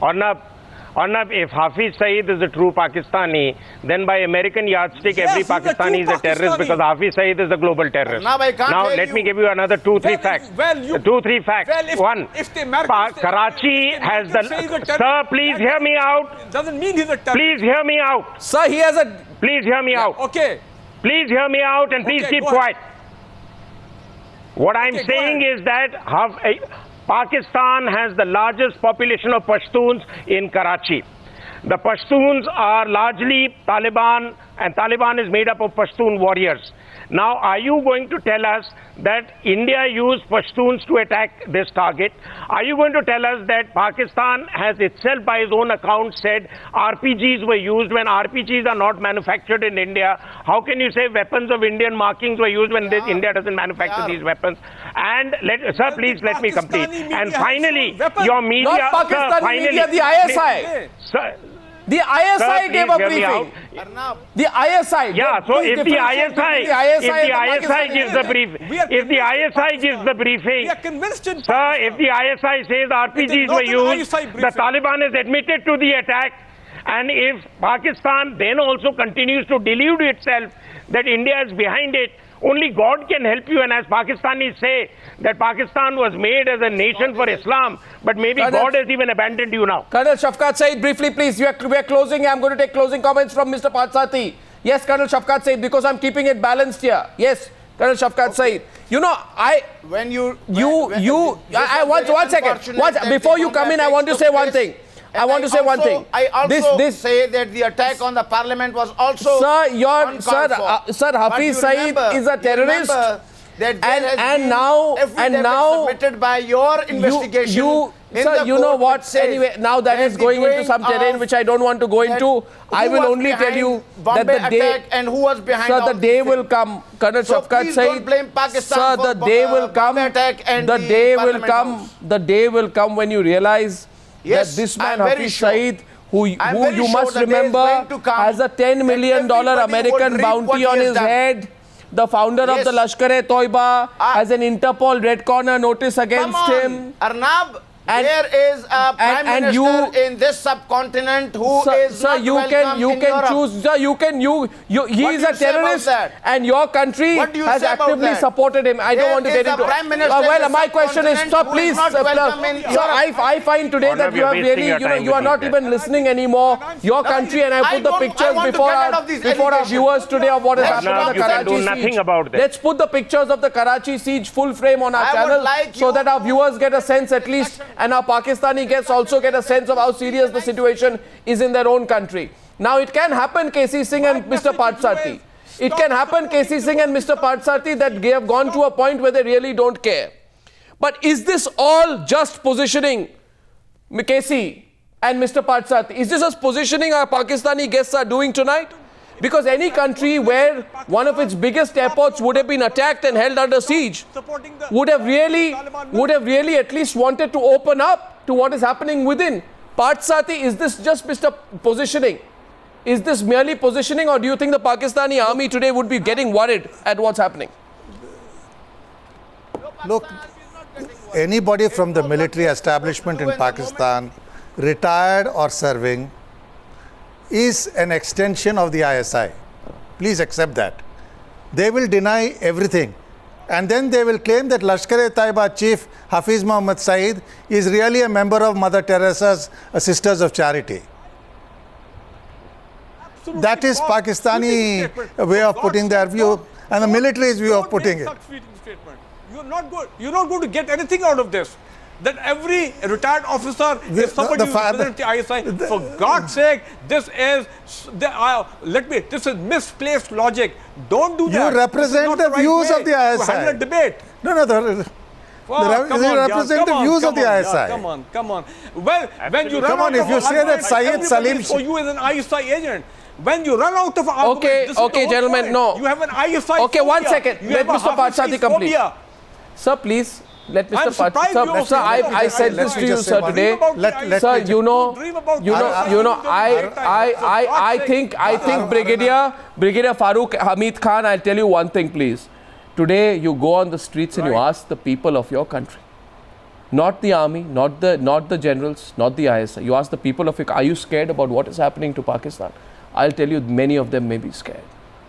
if Hafiz Saeed is a true Pakistani, then by American yardstick, every Pakistani is a terrorist because Hafiz Saeed is a global terrorist. Now let me give you another two, three facts. Two, three facts. One, Karachi has the... Sir, please hear me out. Doesn't mean he's a terrorist. Please hear me out. Sir, he has a... Please hear me out. Okay. Please hear me out and please keep quiet. What I'm saying is that Pakistan has the largest population of Pashtuns in Karachi. The Pashtuns are largely Taliban, and Taliban is made up of Pashtun warriors. Now, are you going to tell us that India used Pashtuns to attack this target? Are you going to tell us that Pakistan has itself, by its own account, said RPGs were used when RPGs are not manufactured in India? How can you say weapons of Indian markings were used when India doesn't manufacture these weapons? And, sir, please let me complete. And finally, your media... Not Pakistani media, the ISI. Sir, the ISI gave a briefing. The ISI. Yeah, so if the ISI gives the briefing, if the ISI gives the briefing, sir, if the ISI says RPGs were used, the Taliban is admitted to the attack, and if Pakistan then also continues to delude itself that India is behind it, only God can help you. And as Pakistanis say, that Pakistan was made as a nation for Islam, but maybe God has even abandoned you now. Colonel Shafqat Saeed, briefly please, we are closing. I'm going to take closing comments from Mr. Patsati. Yes, Colonel Shafqat Saeed, because I'm keeping it balanced here. Yes, Colonel Shafqat Saeed. You know, one second. Before you come in, I want to say one thing. I want to say one thing. I also say that the attack on the parliament was also Sir, Hafiz Saeed is a terrorist. And now submitted by your investigation. Sir, you know what? Anyway, now that is going into some terrain which I don't want to go into. I will only tell you that the day and who was behind. Sir, the day will come. Colonel Shafqat Saeed. Sir, the day will come. The day will come when you realize that this man Hafiz Saeed, who you must remember has a $10 million American bounty on his head, the founder of the Lashkar-e-Toiba, has an Interpol Red Corner notice against him. Arnab, there is a prime minister in this subcontinent who is not welcome in Europe. He is a terrorist, and your country has actively supported him. I don't want to get into it. Well, my question is, sir, please, sir, I find today that you have really, you are not even listening anymore. Your country, and I put the pictures before our viewers today of what has happened on the Karachi siege. Let's put the pictures of the Karachi siege full frame on our channel so that our viewers get a sense at least, and our Pakistani guests also get a sense of how serious the situation is in their own country. Now, it can happen, KC Singh and Mr. Patsati. It can happen, KC Singh and Mr. Patsati, that they have gone to a point where they really don't care. But is this all just positioning, KC and Mr. Patsati? Is this just positioning our Pakistani guests are doing tonight? Because any country where one of its biggest airports would have been attacked and held under siege would have really at least wanted to open up to what is happening within. Patsati, is this just Mr. Positioning? Is this merely positioning, or do you think the Pakistani army today would be getting worried at what's happening? Look, anybody from the military establishment in Pakistan, retired or serving, is an extension of the ISI. Please accept that. They will deny everything. And then they will claim that Lashkar-e-Taiba chief Hafiz Muhammad Saeed is really a member of Mother Teresa's Sisters of Charity. Absolutely. That is Pakistani way of putting their view, and the military's view of putting it. You're not good. You're not going to get anything out of this. That every retired officer is somebody who represents the ISI. For God's sake, this is this is misplaced logic. Don't do that. You represent the views of the ISI. To handle a debate. No, you represent the views of the ISI. Come on. Well, when you come on, if you say that Syed Salim for you as an ISI agent. When you run out of arguments, okay, gentlemen, no. You have an ISI. Okay, one second. Let Mr. Patsati complete. Sir, please. Let Mr. Patsati, sir, I said this to you, sir, today. Sir, I think Brigadier Farooq Hamid Khan, I'll tell you one thing, please. Today, you go on the streets and you ask the people of your country, Not the army, not the generals, not the ISI. You ask the people of are you scared about what is happening to Pakistan? I'll tell you, many of them may be scared.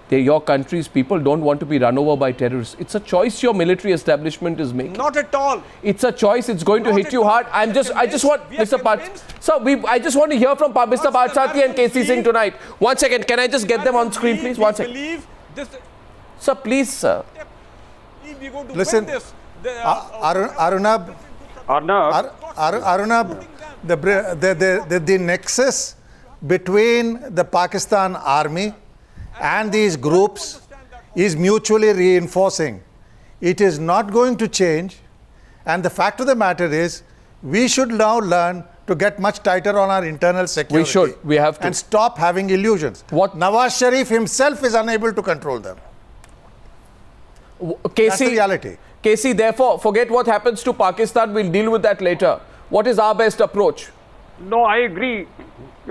Your country's people don't want to be run over by terrorists. It's a choice your military establishment is making. Not at all. It's a choice. It's going to hit you hard. I just want Mr. I just want to hear from Mr. Bajwa and KC Singh tonight. 1 second. Can I just get them on screen, please? 1 second. Sir, please, sir. Listen, Arunab, the nexus between the Pakistan army and these groups is mutually reinforcing. It is not going to change, and the fact of the matter is we should now learn to get much tighter on our internal security. We should. We have to. And stop having illusions. Nawaz Sharif himself is unable to control them. That's the reality. KC, therefore, forget what happens to Pakistan. We'll deal with that later. What is our best approach? No, I agree.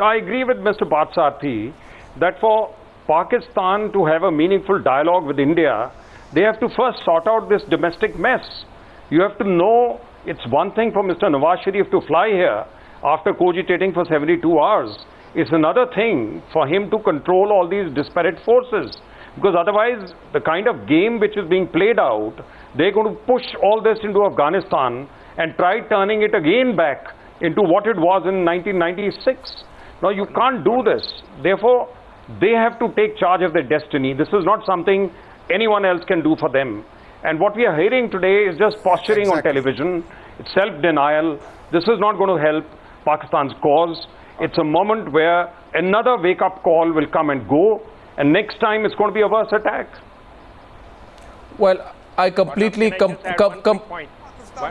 I agree with Mr. Bajwa that for Pakistan to have a meaningful dialogue with India, they have to first sort out this domestic mess. You have to know it's one thing for Mr. Nawaz Sharif to fly here after cogitating for 72 hours. It's another thing for him to control all these disparate forces. Because otherwise, the kind of game which is being played out, they're going to push all this into Afghanistan and try turning it again back into what it was in 1996. Now, you can't do this. Therefore, they have to take charge of their destiny. This is not something anyone else can do for them. And what we are hearing today is just posturing on television. It's self-denial. This is not going to help Pakistan's cause. It's a moment where another wake-up call will come and go. And next time it's going to be a worse attack. Well, I completely...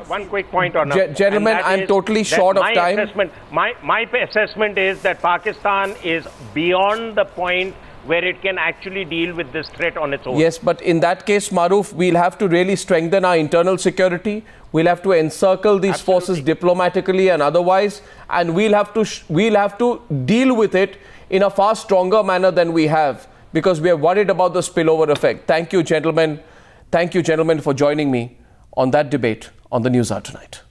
One quick point on that. Gentlemen, I'm totally short of time. My assessment is that Pakistan is beyond the point where it can actually deal with this threat on its own. Yes, but in that case, Maruf, we'll have to really strengthen our internal security. We'll have to encircle these forces diplomatically and otherwise, and we'll have to deal with it in a far stronger manner than we have, because we are worried about the spillover effect. Thank you, gentlemen. Thank you, gentlemen, for joining me on that debate on the Newshour tonight.